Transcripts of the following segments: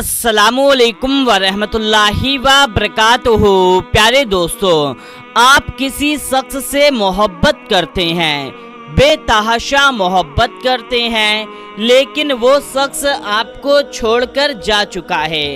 अस्सलामुअलैकुम वरहमतुल्लाहि वबरकातुहू। प्यारे दोस्तों, आप किसी शख्स से मोहब्बत करते हैं, बेतहाशा मोहब्बत करते हैं, लेकिन वो शख्स आपको छोड़कर जा चुका है,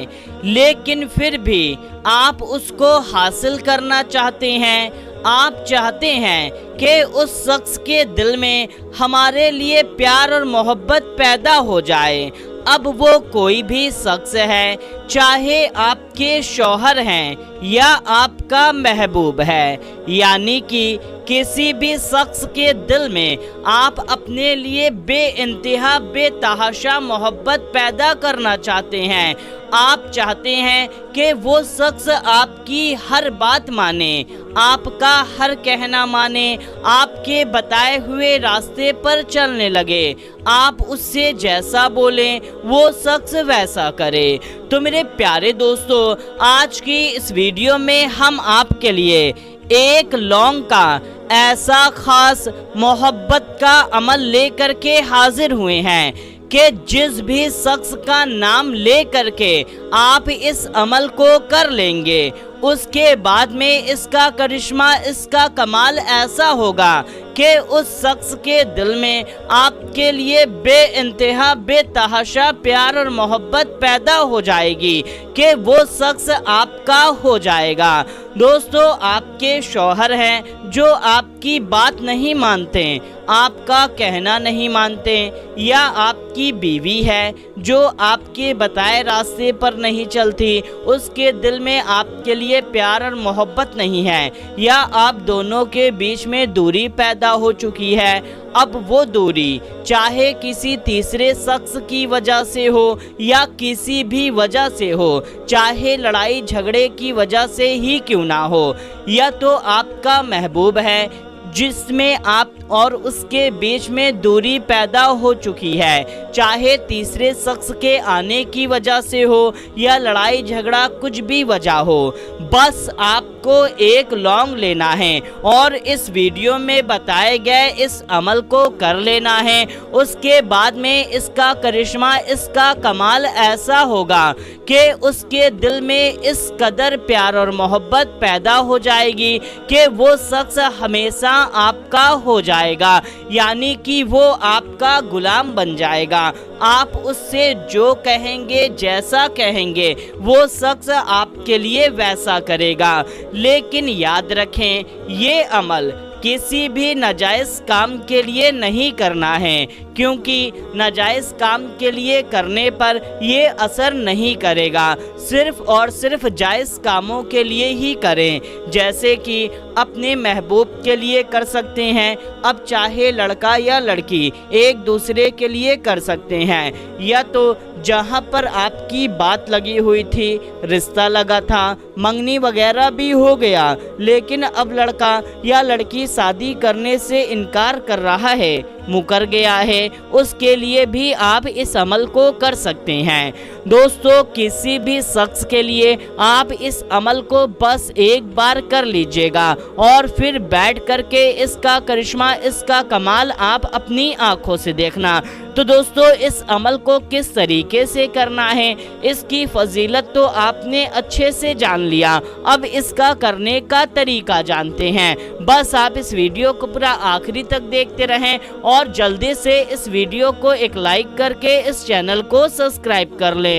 लेकिन फिर भी आप उसको हासिल करना चाहते हैं। आप चाहते हैं कि उस शख्स के दिल में हमारे लिए प्यार और मोहब्बत पैदा हो जाए। अब वो कोई भी शख्स है, चाहे आपके शौहर हैं या आपका महबूब है, यानी कि किसी भी शख्स के दिल में आप अपने लिए बेइंतहा बेतहाशा मोहब्बत पैदा करना चाहते हैं। आप चाहते हैं कि वो शख्स आपकी हर बात माने, आपका हर कहना माने, आपके बताए हुए रास्ते पर चलने लगे, आप उससे जैसा बोलें वो शख्स वैसा करे। तो मेरे प्यारे दोस्तों, आज की इस वीडियो में हम आपके लिए एक लौंग का ऐसा खास मोहब्बत का अमल लेकर के हाजिर हुए हैं कि जिस भी शख्स का नाम ले करके आप इस अमल को कर लेंगे, उसके बाद में इसका करिश्मा, इसका कमाल ऐसा होगा कि उस शख्स के दिल में आपके लिए बेइंतहा बेतहाशा प्यार और मोहब्बत पैदा हो जाएगी कि वो शख्स आपका हो जाएगा। दोस्तों, आपके शौहर हैं जो आपकी बात नहीं मानते, आपका कहना नहीं मानते, या आपकी बीवी है जो आपके बताए रास्ते पर नहीं चलती, उसके दिल में आपके लिए प्यार और मोहब्बत नहीं है, या आप दोनों के बीच में दूरी पैदा हो चुकी है। अब वो दूरी चाहे किसी तीसरे शख्स की वजह से हो या किसी भी वजह से हो, चाहे लड़ाई झगड़े की वजह से ही क्यों ना हो, या तो आपका महबूब है जिसमें आप और उसके बीच में दूरी पैदा हो चुकी है, चाहे तीसरे शख्स के आने की वजह से हो या लड़ाई झगड़ा कुछ भी वजह हो, बस आपको एक लौंग लेना है और इस वीडियो में बताए गए इस अमल को कर लेना है। उसके बाद में इसका करिश्मा, इसका कमाल ऐसा होगा कि उसके दिल में इस कदर प्यार और मोहब्बत पैदा हो जाएगी कि वो शख्स हमेशा आपका हो जाएगा, यानी कि वो आपका गुलाम बन जाएगा। आप उससे जो कहेंगे, जैसा कहेंगे, वो शख्स आपके लिए वैसा करेगा। लेकिन याद रखें, ये अमल किसी भी नाजायज़ काम के लिए नहीं करना है, क्योंकि नाजायज़ काम के लिए करने पर ये असर नहीं करेगा। सिर्फ़ और सिर्फ जायज़ कामों के लिए ही करें, जैसे कि अपने महबूब के लिए कर सकते हैं, अब चाहे लड़का या लड़की एक दूसरे के लिए कर सकते हैं, या तो जहाँ पर आपकी बात लगी हुई थी, रिश्ता लगा था, मंगनी वगैरह भी हो गया, लेकिन अब लड़का या लड़की शादी करने से इनकार कर रहा है, मुकर गया है, उसके लिए भी आप इस अमल को कर सकते हैं। दोस्तों, किसी भी शख्स के लिए आप इस अमल को बस एक बार कर लीजिएगा और फिर बैठ करके इसका करिश्मा, इसका कमाल आप अपनी आंखों से देखना। तो दोस्तों, इस अमल को किस तरीके से करना है, इसकी फजीलत तो आपने अच्छे से जान लिया, अब इसका करने का तरीका जानते हैं। बस आप इस वीडियो को पूरा आखिरी तक देखते रहें और जल्दी से इस वीडियो को एक लाइक करके इस चैनल को सब्सक्राइब कर लें।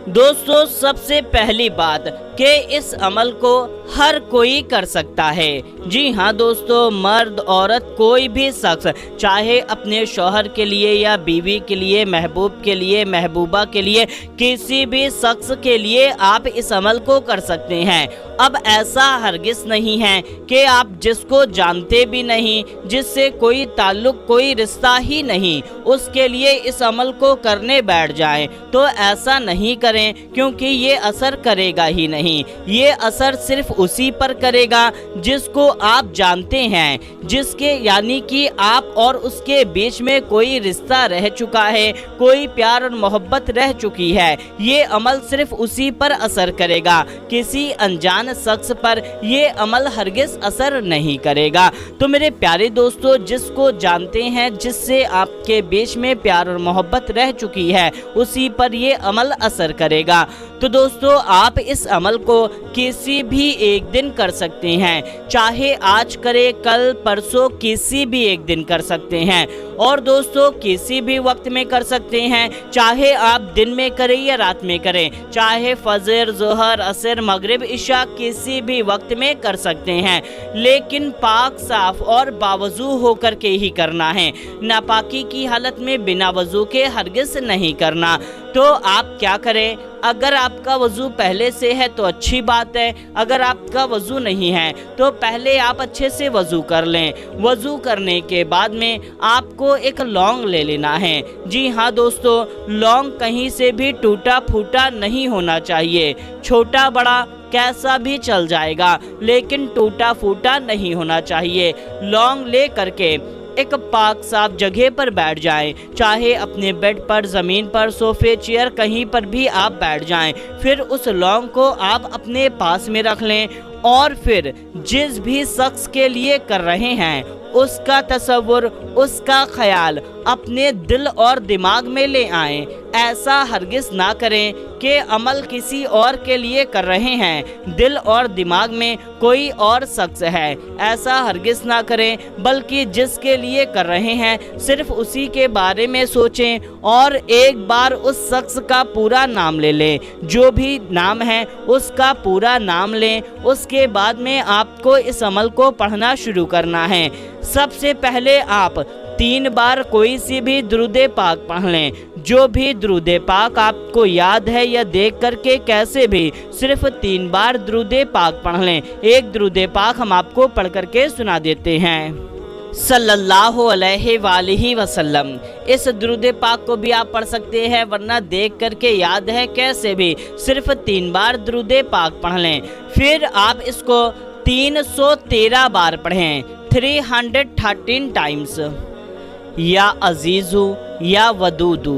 दोस्तों, सबसे पहली बात कि इस अमल को हर कोई कर सकता है। जी हाँ दोस्तों, मर्द औरत कोई भी शख्स, चाहे अपने शौहर के लिए या बीवी के लिए, महबूब के लिए, महबूबा के लिए, किसी भी शख्स के लिए आप इस अमल को कर सकते हैं। अब ऐसा हरगिज़ नहीं है कि आप जिसको जानते भी नहीं, जिससे कोई ताल्लुक, कोई रिश्ता ही नहीं, उसके लिए इस अमल को करने बैठ जाएं, तो ऐसा नहीं करें, क्योंकि ये असर करेगा ही नहीं। नहीं, ये असर सिर्फ उसी पर करेगा जिसको आप जानते हैं, जिसके यानी कि आप और उसके बीच में कोई रिश्ता रह चुका है, कोई प्यार और मोहब्बत रह चुकी है। ये अमल सिर्फ उसी पर असर करेगा, किसी अनजान शख्स पर ये अमल हरगिज असर नहीं करेगा। तो मेरे प्यारे दोस्तों, जिसको जानते हैं, जिससे आपके बीच में प्यार और मोहब्बत रह चुकी है, उसी पर ये अमल असर करेगा। तो दोस्तों, आप इस अमल को किसी भी एक दिन कर सकते हैं, चाहे आज करें, कल, परसों, किसी भी एक दिन कर सकते हैं। और दोस्तों, किसी भी वक्त में कर सकते हैं, चाहे आप दिन में करें या रात में करें, चाहे फजर, ज़ोहर, असर, मगरिब, इशा, किसी भी वक्त में कर सकते हैं, लेकिन पाक, साफ और बावजू होकर के ही करना है। नापाकी की हालत में बिना वजू के हरगिज नहीं करना। तो आप क्या करें, अगर आपका वज़ू पहले से है तो अच्छी बात है, अगर आपका वज़ू नहीं है तो पहले आप अच्छे से वज़ू कर लें। वज़ू करने के बाद में आपको एक लौंग ले लेना है। जी हाँ दोस्तों, लौंग कहीं से भी टूटा फूटा नहीं होना चाहिए, छोटा बड़ा कैसा भी चल जाएगा, लेकिन टूटा फूटा नहीं होना चाहिए। लौंग ले करके एक पाक साफ जगह पर बैठ जाएं, चाहे अपने बेड पर, ज़मीन पर, सोफे, चेयर, कहीं पर भी आप बैठ जाएं। फिर उस लौंग को आप अपने पास में रख लें और फिर जिस भी शख्स के लिए कर रहे हैं उसका तसव्वुर, उसका ख्याल अपने दिल और दिमाग में ले आएं। ऐसा हरगिज ना करें कि अमल किसी और के लिए कर रहे हैं, दिल और दिमाग में कोई और शख्स है, ऐसा हरगिज ना करें, बल्कि जिसके लिए कर रहे हैं सिर्फ उसी के बारे में सोचें और एक बार उस शख्स का पूरा नाम ले लें। जो भी नाम है उसका पूरा नाम लें। उसके बाद में आपको इस अमल को पढ़ना शुरू करना है। सबसे पहले आप 3 बार कोई सी भी दुरूद पाक पढ़ लें। जो भी दुरूद पाक आपको याद है या देख करके कैसे भी सिर्फ 3 बार दुरूद पाक पढ़ लें। एक दुरूद पाक हम आपको पढ़ करके सुना देते हैं, सल्लल्लाहु अलैहि वसल्लम। इस दुरूद पाक को भी आप पढ़ सकते हैं, वरना देख करके याद है कैसे भी सिर्फ 3 बार दुरूद पाक पढ़ लें। फिर आप इसको 313 बार पढ़ें, 313 टाइम्स। या अजीज़ु या वदूदू,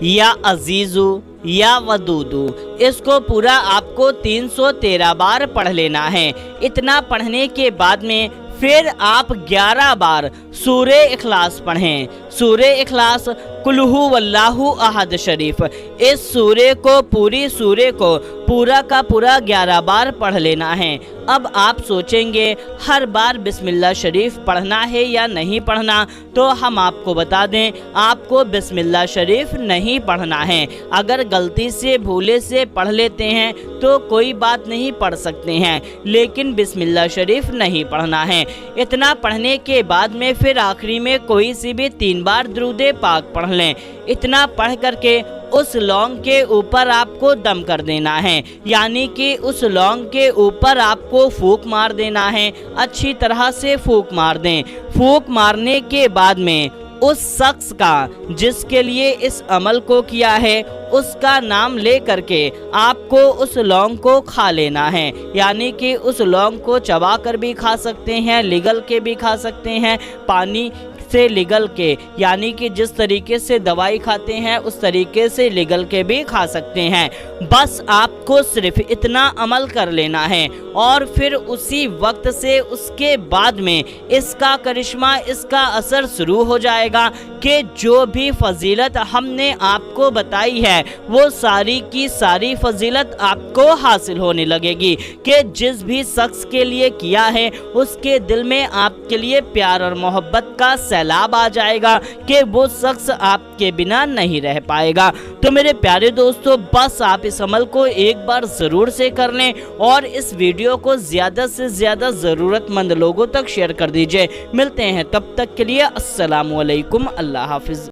या अजीज़ु या वदूदू, इसको पूरा आपको 313 बार पढ़ लेना है। इतना पढ़ने के बाद में फिर आप 11 बार सूरे इखलास पढ़ें। सूरे इखलास, कुल्हू वल्लाहु अहद शरीफ, इस सूरे को, पूरी सूरे को पूरा का पूरा 11 बार पढ़ लेना है। अब आप सोचेंगे हर बार बिस्मिल्लाह शरीफ पढ़ना है या नहीं पढ़ना, तो हम आपको बता दें, आपको बिस्मिल्लाह शरीफ नहीं पढ़ना है। अगर गलती से, भूले से पढ़ लेते हैं तो कोई बात नहीं, पढ़ सकते हैं, लेकिन बिस्मिल्लाह शरीफ नहीं पढ़ना है। इतना पढ़ने के बाद में फिर आखिरी में कोई सी भी 3 बार दुरूद पाक पढ़ लें। इतना पढ़ करके उस लौंग के ऊपर आपको दम कर देना है, यानी कि उस लौंग के ऊपर आपको फूंक मार देना है। अच्छी तरह से फूंक मार दें। फूंक मारने के बाद में उस शख्स का जिसके लिए इस अमल को किया है उसका नाम ले करके आपको उस लौंग को खा लेना है। यानी कि उस लौंग को चबा कर भी खा सकते हैं, लिगल के भी खा सकते हैं, पानी से लिगल के, यानी कि जिस तरीके से दवाई खाते हैं उस तरीके से लिगल के भी खा सकते हैं। बस आपको सिर्फ इतना अमल कर लेना है और फिर उसी वक्त से उसके बाद में इसका करिश्मा, इसका असर शुरू हो जाएगा कि जो भी फजीलत हमने आपको बताई है वो सारी की सारी फजीलत आपको हासिल होने लगेगी कि जिस भी शख्स के लिए किया है उसके दिल में आपके लिए प्यार और मोहब्बत का सैलाब आ जाएगा कि वो शख्स आपके बिना नहीं रह पाएगा। तो मेरे प्यारे दोस्तों, बस आप इस अमल को एक बार ज़रूर से कर लें और इस वीडियो को ज़्यादा से ज़्यादा ज़रूरतमंद लोगों तक शेयर कर दीजिए। मिलते हैं तब तक के लिए, अस्सलामु अलैकुम, अल्लाह हाफिज़।